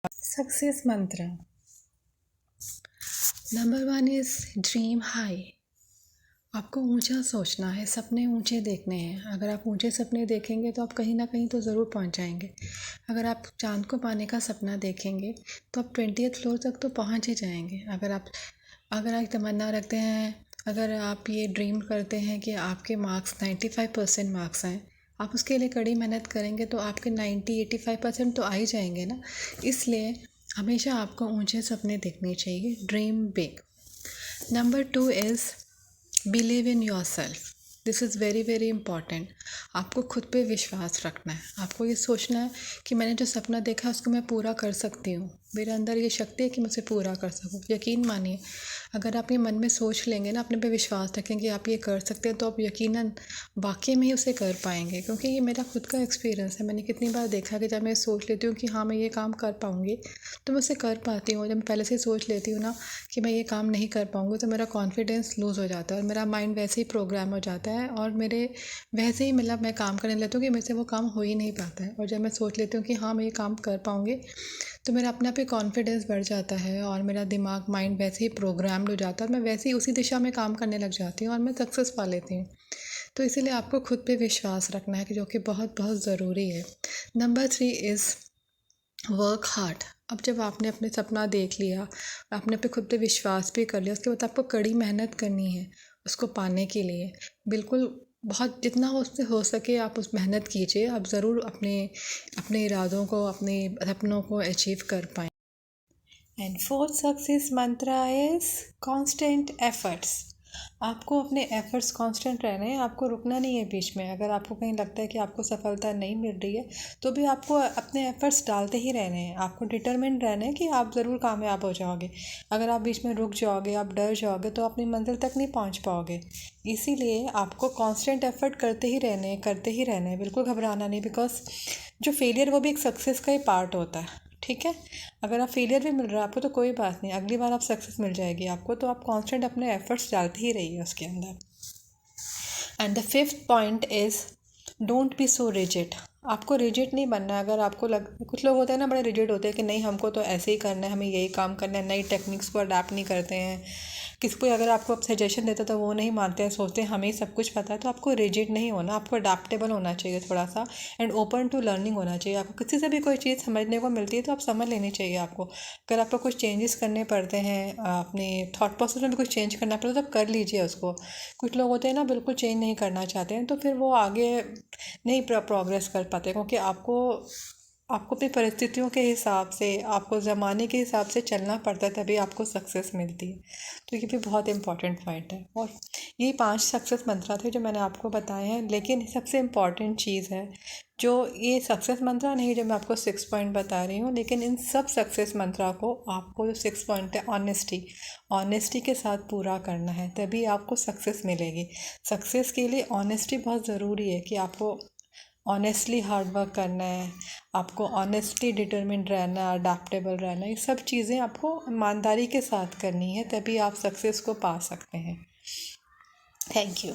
Success मंत्र number 1 is dream high. आपको ऊंचा सोचना है, सपने ऊंचे देखने हैं। अगर आप ऊंचे सपने देखेंगे तो आप कहीं ना कहीं तो ज़रूर पहुंच जाएंगे। अगर आप चांद को पाने का सपना देखेंगे तो आप 20th फ्लोर तक तो पहुंच ही जाएंगे। अगर आप तमन्ना रखते हैं, अगर आप ये ड्रीम करते हैं कि आपके मार्क्स 95% मार्क्स आएँ, आप उसके लिए कड़ी मेहनत करेंगे तो आपके 90-85% तो आ ही जाएंगे ना। इसलिए हमेशा आपको ऊंचे सपने देखने चाहिए। Dream big. Number 2 is believe in your self. This is very very important. आपको खुद पे विश्वास रखना है। आपको ये सोचना है कि मैंने जो सपना देखा है उसको मैं पूरा कर सकती हूँ। मेरे अंदर ये शक्ति है कि मैं उसे पूरा कर सकूँ। यकीन मानिए, अगर आप ये मन में सोच लेंगे ना, अपने पे विश्वास रखेंगे आप ये कर सकते हैं, तो आप यकीनन वाकई में ही उसे कर पाएंगे। क्योंकि ये मेरा खुद का एक्सपीरियंस है। मैंने कितनी बार देखा कि जब मैं सोच लेती हूँ कि हाँ मैं ये काम कर पाऊँगी तो मैं उसे कर पाती हूँ। जब मैं पहले से सोच लेती हूँ ना कि मैं ये काम नहीं कर पाऊँगी तो मेरा कॉन्फिडेंस लूज़ हो जाता है और मेरा माइंड वैसे ही प्रोग्राम हो जाता है और मेरे वैसे ही मतलब मैं काम करने लगती हूँ कि मेरे से वो काम हो ही नहीं पाता है। और जब मैं सोच लेती हूँ कि हाँ मैं ये काम कर पाऊँगी तो मेरा अपने आप ही कॉन्फिडेंस बढ़ जाता है और मेरा दिमाग माइंड वैसे ही प्रोग्राम्ड हो जाता है और मैं वैसे ही उसी दिशा में काम करने लग जाती हूँ और मैं सक्सेस पा लेती हूँ। तो इसीलिए आपको खुद पे विश्वास रखना है कि जो कि बहुत बहुत ज़रूरी है। Number 3 is work hard. अब जब आपने अपने सपना देख लिया, आपने पे खुद पे विश्वास भी कर लिया, उसके बाद आपको कड़ी मेहनत करनी है उसको पाने के लिए। बिल्कुल बहुत जितना हो उससे हो सके आप उस मेहनत कीजिए। आप ज़रूर अपने अपने इरादों को, अपने सपनों को अचीव कर पाएँ। एंड फोर्थ सक्सेस मंत्र इज़ कांस्टेंट एफर्ट्स। आपको अपने एफर्ट्स कांस्टेंट रहने हैं। आपको रुकना नहीं है बीच में। अगर आपको कहीं लगता है कि आपको सफलता नहीं मिल रही है तो भी आपको अपने एफर्ट्स डालते ही रहने हैं। आपको डिटरमिन्ड रहना है कि आप ज़रूर कामयाब हो जाओगे। अगर आप बीच में रुक जाओगे, आप डर जाओगे तो अपनी मंजिल तक नहीं पहुंच पाओगे। इसीलिए आपको कांस्टेंट एफर्ट करते ही रहने हैं, करते ही रहना है। बिल्कुल घबराना नहीं, बिकॉज जो फेलियर वो भी एक सक्सेस का ही पार्ट होता है। ठीक है, अगर आप फेलियर भी मिल रहा है आपको तो कोई बात नहीं, अगली बार आप सक्सेस मिल जाएगी आपको। तो आप कांस्टेंट अपने एफर्ट्स डालते ही रहिए उसके अंदर। And the fifth point is don't be so rigid. आपको रिजिड नहीं बनना है। अगर आपको कुछ लोग होते हैं ना बड़े रिजिड होते हैं कि नहीं हमको तो ऐसे ही करना है, हमें यही काम करना है, नई टेक्निक्स को अडाप्ट नहीं करते हैं। किसी को अगर आपको सजेशन देता तो वो नहीं मानते हैं, सोचते हैं हमें ही सब कुछ पता है। तो आपको रिजिड नहीं होना, आपको अडाप्टेबल होना चाहिए थोड़ा सा, एंड ओपन टू लर्निंग होना चाहिए। आपको किसी से भी कोई चीज़ समझने को मिलती है तो आप समझ लेनी चाहिए आपको। अगर आपको कुछ चेंजेस करने पड़ते हैं, अपने थॉट प्रोसेस में भी कुछ चेंज करना पड़ता है तो आप कर लीजिए उसको। कुछ लोग होते हैं ना बिल्कुल चेंज नहीं करना चाहते हैं तो फिर वो आगे नहीं प्रोग्रेस कर पाते, क्योंकि आपको आपको अपनी परिस्थितियों के हिसाब से, आपको ज़माने के हिसाब से चलना पड़ता है, तभी आपको सक्सेस मिलती है। तो ये भी बहुत इंपॉर्टेंट पॉइंट है। और ये 5 सक्सेस मंत्र थे जो मैंने आपको बताए हैं। लेकिन सबसे इम्पॉर्टेंट चीज़ है जो ये सक्सेस मंत्रा नहीं जो मैं आपको 6 पॉइंट बता रही हूँ, लेकिन इन सब सक्सेस मंत्रा को आपको जो 6 पॉइंट है ऑनेस्टी के साथ पूरा करना है, तभी आपको सक्सेस मिलेगी। सक्सेस के लिए ऑनेस्टी बहुत ज़रूरी है कि आपको ऑनेस्टली हार्ड वर्क करना है, आपको ऑनेस्टली डिटर्मिन्ड रहना है, अडेप्टेबल रहना है। ये सब चीज़ें आपको ईमानदारी के साथ करनी है, तभी आप सक्सेस को पा सकते हैं। Thank you.